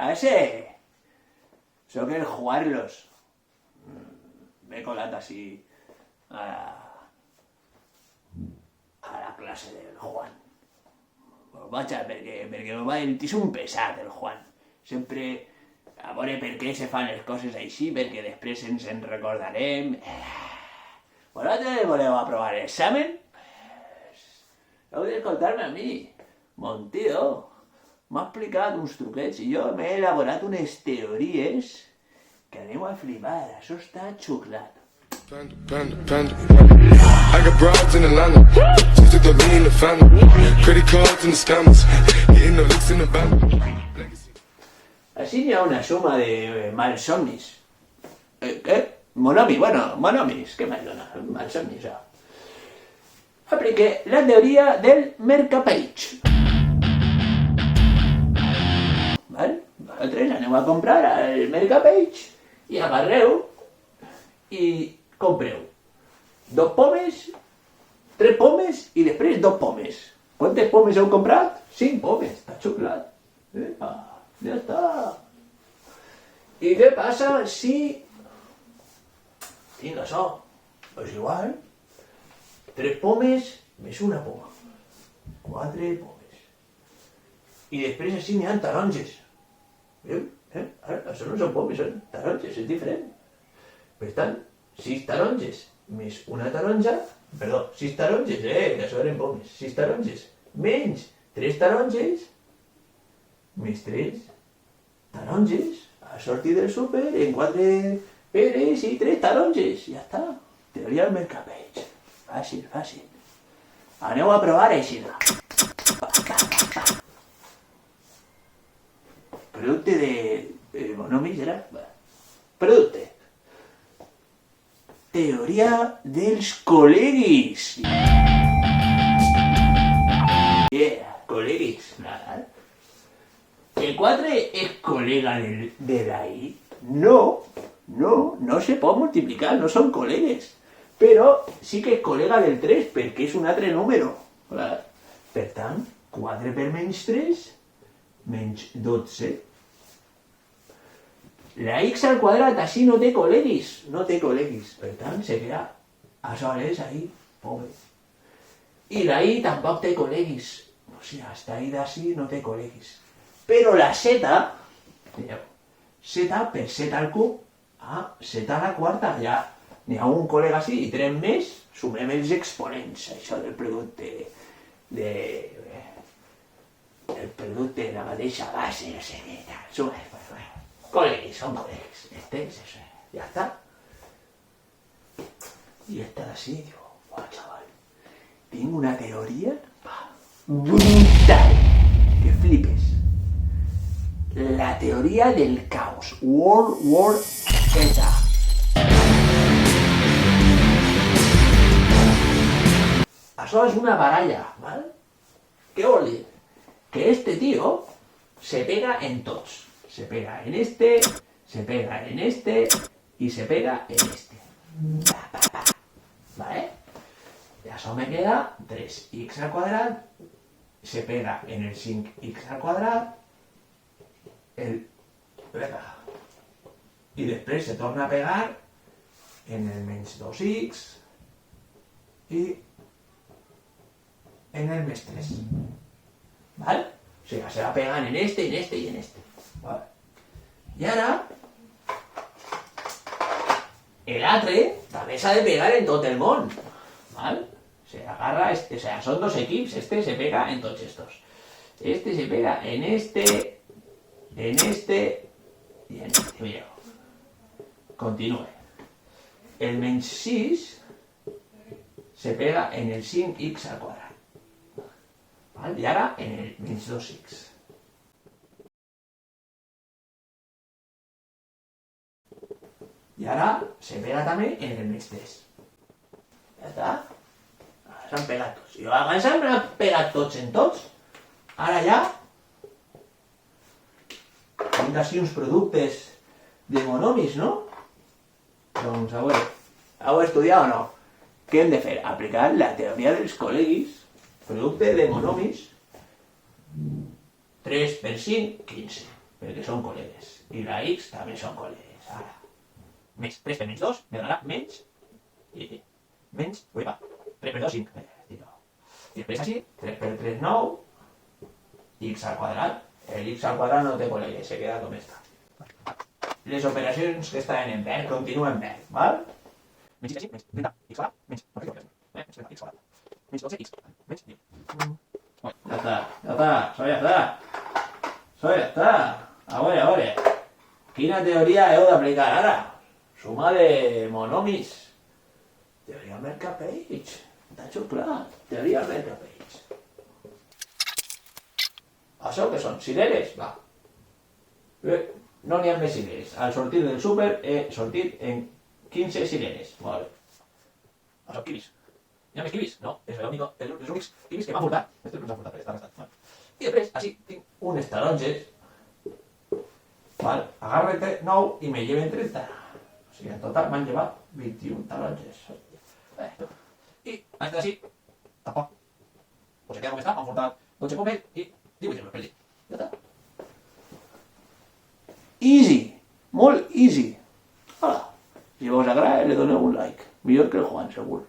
clase. Eso que es jugarlos. M'he colat així a la clase del Juan. Pues vaja, perquè el tio és un pesat, el Juan. Sempre a veure per què se fan les coses així, perquè després ens en recordarem. Vosaltres voleu aprovar l'examen? Heu d'escoltar-me a mi. Mon tio m'ha explicat uns truquets i jo m'he elaborat unes teories que aneu a flipar. Això està xuclat. I got broads in Atlanta, just to throw me in the family. Credit cards and the scammers, hitting the licks in the van. Així hi ha una suma de malsomnis. Què? Monomis, monomis, què més dona? Malsomnis, Apliqué la teoria del mercapeig. Val? Vosaltres aneu a comprar al mercapeig i agarreu i compreu 2 pomes, 3 pomes i després 2 pomes. Quantes pomes heu comprat? 5 pomes, està xuclat. Ja està. I què passa si tinc això? Pues igual. 3 pomes més una poma. 4 pomes. I després així n'hi ha taronges. Veieu? Ara, això no són pomes, són taronges, és diferent. Per tant, 6 taronges més una taronja, perdó, 6 taronges, això eren pomes, 6 taronges, menys 3 taronges, més 3 taronges, a sortir del súper en 4 peres i 3 taronges, ja està. Teoria del mercapeig. Fàcil, fàcil. Aneu a provar així. Producte de monomis, era? Producte. Teoria dels col·leguis. Col·leguis. ¿El 4 es colega de la I? No se pot multiplicar, no són col·legues. Però sí que és col·lega del 3, perquè és un altre número. Per tant, 4 per menys 3, menys 12. La x al quadrat així no té col·leguis, per tant, se queda a soles ahí, pobre. I la i tampoc té col·leguis, o sigui, hasta ahí d'ací no té col·leguis. Però la z, z per z al cub, z a la quarta, ja n'hi ha un col·lega així i 3 més, sumem els exponents, això del producte de la mateixa base, no sé què tal, sumem, col·leguis, són col·leguis, això, ja està. I esta d'ací, diu, chaval, tinc una teoria brutal, que flipes. La teoria del caos, World War Z. Això és una baralla, ¿vale? ¿Qué vol dir? Que este tío se pega en tots. Se pega en este, se pega en este y se pega en este. ¿Vale? Y eso me queda 3x al quadrat, se pega en el 5x al quadrat, i després se torna a pegar en el menys 2x i en el més 3. ¿Vale? O sigui, se va pegant en este, en este y en este. ¿Vale? I ara, l'altre també s'ha de pegar en tot el món. ¿Vale? Se agarra, o sea, son 2 equips, este se pega en tots estos. Este se pega en este y en este. Mireu. Continúe. El menys 6 se pega en el 5x al quadrat. ¿Vale? Y ahora en el menys 2x. Y ahora se pega también en el menys 3. Ja està. S'han pegat tots. I abans s'han pegat tots en tots. Ara ja tinc així uns productes de monomis, no? Doncs, a veure, heu estudiat o no? Què hem de fer? Aplicar la teoria dels col·leguis. Producte de monomis. 3 per 5, 15. perquè són col·legues. I la X també són col·legues. Ara. Més 3 per menys 2 me donarà menys... menys... Uepa. 3 per 2, 5. I després així, 3 per 3, 9. X al quadrat. El X al quadrat no té col·legues, se queda com està. Les operacions que estan en verd continuen verd, val? Menys així, menys 30, X quadrat, menys... No, menys 30, X quadrat. Menys 12, X. Menys 10. Ya está, eso ya está. Eso ya está. A veure. Quina teoria heu d'aplicar ara? Suma de monomis. Teoria Mercapage. T'ha hecho clar. Teoria Mercapage. Això que són? Cireres? Va. No n'hi ha més cireres. Al sortir del súper he sortit en 15 cireres. Molt bé. Això, kiwis. Hi ha més kiwis? No, és els únics kiwis que m'ha furtat. Este no s'ha furtat perquè està restat. I després, així, tinc unes taronges. Val, agarre 9 i me lleven 30. O sigui, en total m'han llevat 21 taronges. I, aquesta d'ací, tampoc. Pues se queda com està, m'han furtat 12 pomes i 18 euros per dir. Ja està. Easy. Molt easy. Hola. Si vos agrada, le doneu un like. Millor que el Juan, segur.